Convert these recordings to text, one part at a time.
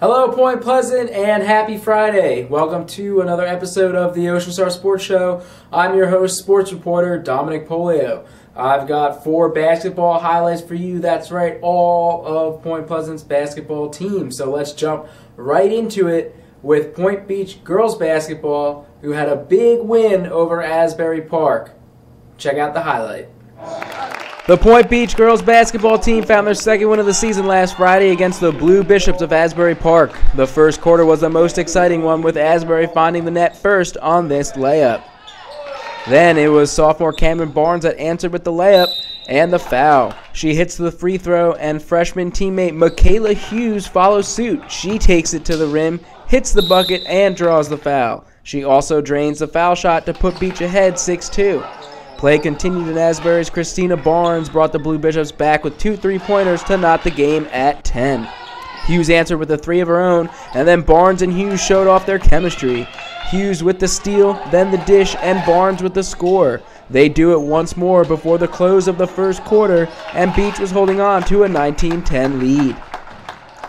Hello, Point Pleasant, and happy Friday. Welcome to another episode of the Ocean Star Sports Show. I'm your host, sports reporter Dominic Polio. I've got 4 basketball highlights for you. That's right, all of Point Pleasant's basketball team. So let's jump right into it with Point Beach girls basketball, who had a big win over Asbury Park. Check out the highlight. The Point Beach girls basketball team found their second win of the season last Friday against the Blue Bishops of Asbury Park. The first quarter was the most exciting one, with Asbury finding the net first on this layup. Then it was sophomore Cameron Barnes that answered with the layup and the foul. She hits the free throw, and freshman teammate Michaela Hughes follows suit. She takes it to the rim, hits the bucket, and draws the foul. She also drains the foul shot to put Beach ahead 6-2. Play continued, and Asbury's Christina Barnes brought the Blue Bishops back with 2 3-pointers to knot the game at 10. Hughes answered with a 3 of her own, and then Barnes and Hughes showed off their chemistry. Hughes with the steal, then the dish, and Barnes with the score. They do it once more before the close of the first quarter, and Beach was holding on to a 19-10 lead.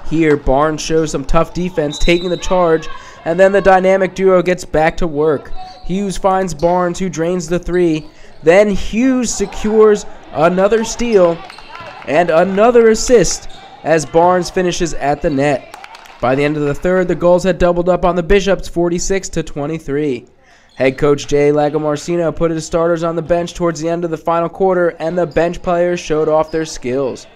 Here, Barnes shows some tough defense, taking the charge, and then the dynamic duo gets back to work. Hughes finds Barnes, who drains the 3. Then Hughes secures another steal and another assist as Barnes finishes at the net. By the end of the third, the Gulls had doubled up on the Bishops 46-23. Head coach Jay Lagomarcino put his starters on the bench towards the end of the final quarter, and the bench players showed off their skills.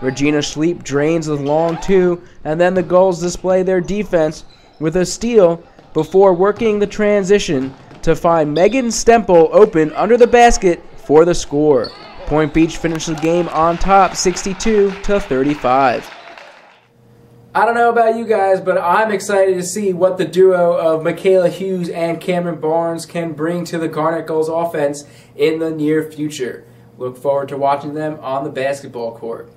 Regina Schleep drains the long 2, and then the Gulls display their defense with a steal before working the transition to find Megan Stempel open under the basket for the score. Point Beach finished the game on top 62-35. I don't know about you guys, but I'm excited to see what the duo of Michaela Hughes and Cameron Barnes can bring to the Garnet Gulls offense in the near future. Look forward to watching them on the basketball court.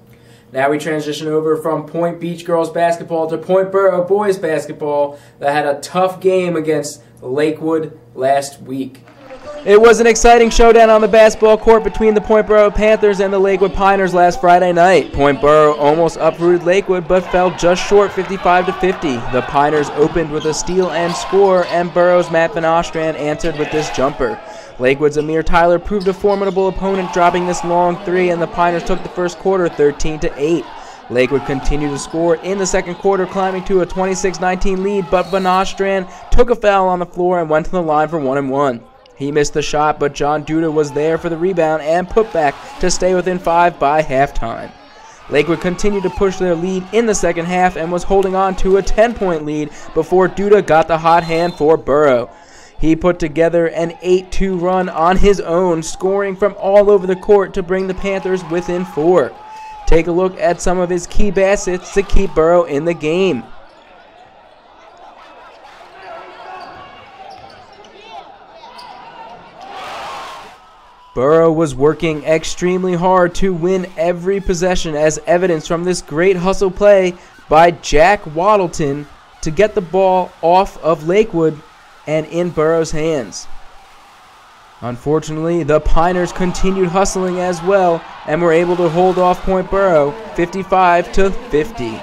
Now we transition over from Point Beach girls basketball to Point Boro boys basketball that had a tough game against Lakewood last week. It was an exciting showdown on the basketball court between the Point Boro Panthers and the Lakewood Piners last Friday night. Point Boro almost uprooted Lakewood but fell just short 55-50. The Piners opened with a steal and score, and Boro's Matt Van Ostrand answered with this jumper. Lakewood's Amir Tyler proved a formidable opponent, dropping this long 3, and the Piners took the first quarter 13-8. Lakewood continued to score in the second quarter, climbing to a 26-19 lead, but Van Ostrand took a foul on the floor and went to the line for 1-1. He missed the shot, but John Duda was there for the rebound and put back to stay within 5 by halftime. Lakewood continued to push their lead in the second half and was holding on to a 10-point lead before Duda got the hot hand for Boro. He put together an 8-2 run on his own, scoring from all over the court to bring the Panthers within 4. Take a look at some of his key baskets to keep Boro in the game. Boro was working extremely hard to win every possession, as evidenced from this great hustle play by Jack Waddleton to get the ball off of Lakewood and in Boro's hands. Unfortunately, the Piners continued hustling as well and were able to hold off Point Boro 55-50.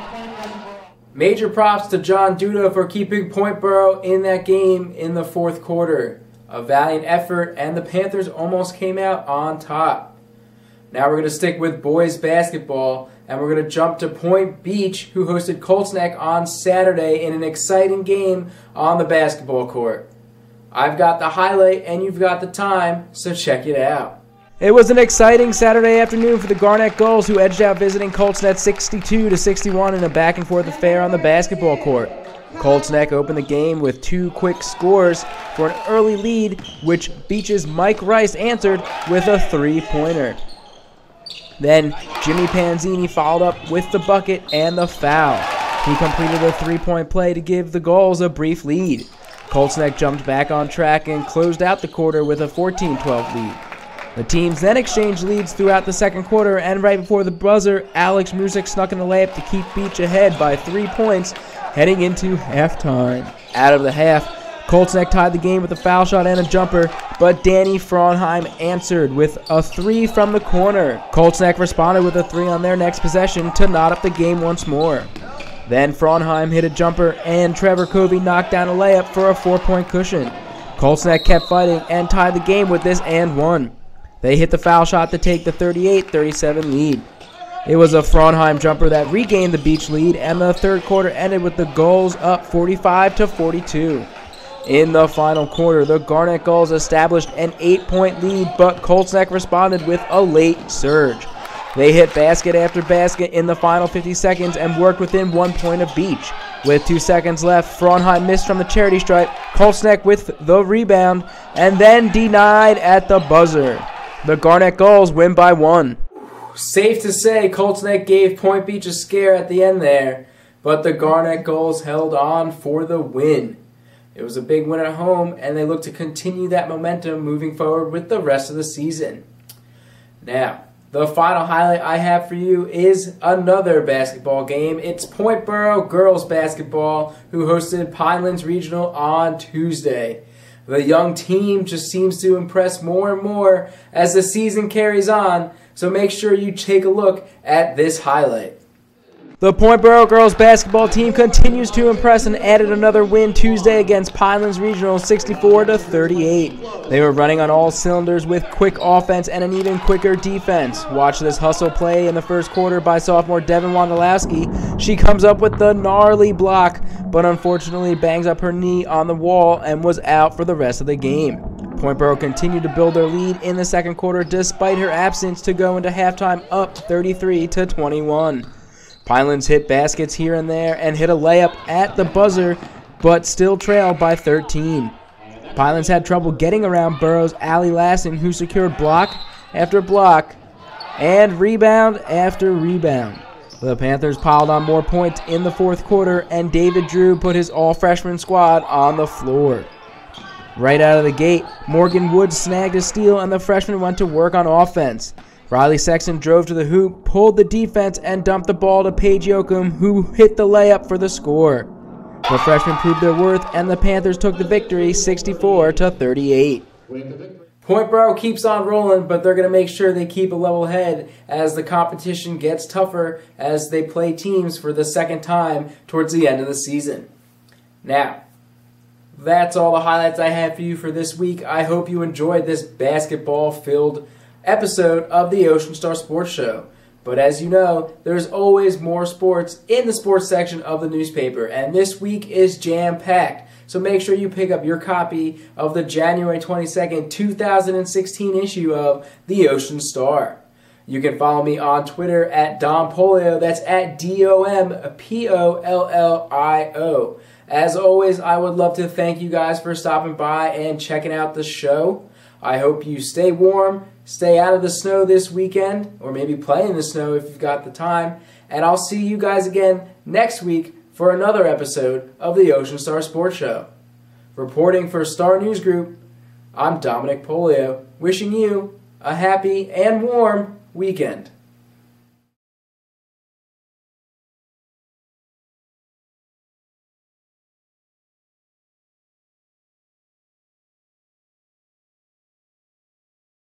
Major props to John Duda for keeping Point Boro in that game in the fourth quarter. A valiant effort, and the Panthers almost came out on top. Now we're going to stick with boys basketball, and we're going to jump to Point Beach, who hosted Colts Neck on Saturday in an exciting game on the basketball court. I've got the highlight and you've got the time, so check it out. It was an exciting Saturday afternoon for the Garnet Gulls, who edged out visiting Colts Neck 62-61 in a back-and-forth affair on the basketball court. Colts Neck opened the game with 2 quick scores for an early lead, which Beach's Mike Rice answered with a 3-pointer. Then Jimmy Panzini followed up with the bucket and the foul. He completed a 3-point play to give the Gulls a brief lead. Colts Neck jumped back on track and closed out the quarter with a 14-12 lead. The teams then exchanged leads throughout the second quarter, and right before the buzzer, Alex Music snuck in the layup to keep Beach ahead by 3 points heading into halftime. Out of the half, Colts Neck tied the game with a foul shot and a jumper, but Danny Fraunheim answered with a 3 from the corner. Colts Neck responded with a 3 on their next possession to knot up the game once more. Then Frauenheim hit a jumper, and Trevor Covey knocked down a layup for a 4-point cushion. Colts-Neck kept fighting and tied the game with this and one. They hit the foul shot to take the 38-37 lead. It was a Frauenheim jumper that regained the Beach lead, and the third quarter ended with the Gulls up 45-42. In the final quarter, the Garnet Gulls established an 8-point lead, but Colts-Neck responded with a late surge. They hit basket after basket in the final 50 seconds and worked within 1 point of Beach. With 2 seconds left, Frauenheim missed from the charity stripe, Colts-Neck with the rebound, and then denied at the buzzer. The Garnet Gulls win by 1. Safe to say, Colts-Neck gave Point Beach a scare at the end there, but the Garnet Gulls held on for the win. It was a big win at home, and they look to continue that momentum moving forward with the rest of the season. Now, the final highlight I have for you is another basketball game. It's Point Boro girls basketball, who hosted Pinelands Regional on Tuesday. The young team just seems to impress more and more as the season carries on, so make sure you take a look at this highlight. The Point Boro girls basketball team continues to impress and added another win Tuesday against Pinelands Regional 64-38. They were running on all cylinders with quick offense and an even quicker defense. Watch this hustle play in the first quarter by sophomore Devin Wondolowski. She comes up with the gnarly block, but unfortunately bangs up her knee on the wall and was out for the rest of the game. Point Boro continued to build their lead in the second quarter despite her absence to go into halftime up 33-21. Pinelands hit baskets here and there and hit a layup at the buzzer, but still trailed by 13. Pinelands had trouble getting around Boro's Allie Lassen, who secured block after block and rebound after rebound. The Panthers piled on more points in the fourth quarter, and David Drew put his all-freshman squad on the floor. Right out of the gate, Morgan Woods snagged a steal, and the freshman went to work on offense. Riley Sexton drove to the hoop, pulled the defense, and dumped the ball to Paige Yoakum, who hit the layup for the score. The freshmen proved their worth, and the Panthers took the victory 64-38. Point Boro keeps on rolling, but they're going to make sure they keep a level head as the competition gets tougher as they play teams for the second time towards the end of the season. Now, that's all the highlights I have for you for this week. I hope you enjoyed this basketball-filled episode of the Ocean Star Sports Show. But as you know, there's always more sports in the sports section of the newspaper, and this week is jam-packed. So make sure you pick up your copy of the January 22nd, 2016 issue of the Ocean Star. You can follow me on Twitter at Dom Polio. That's at DOMPOLLIO. As always, I would love to thank you guys for stopping by and checking out the show. I hope you stay warm, stay out of the snow this weekend, or maybe play in the snow if you've got the time. And I'll see you guys again next week for another episode of the Ocean Star Sports Show. Reporting for Star News Group, I'm Dominic Polio, wishing you a happy and warm weekend.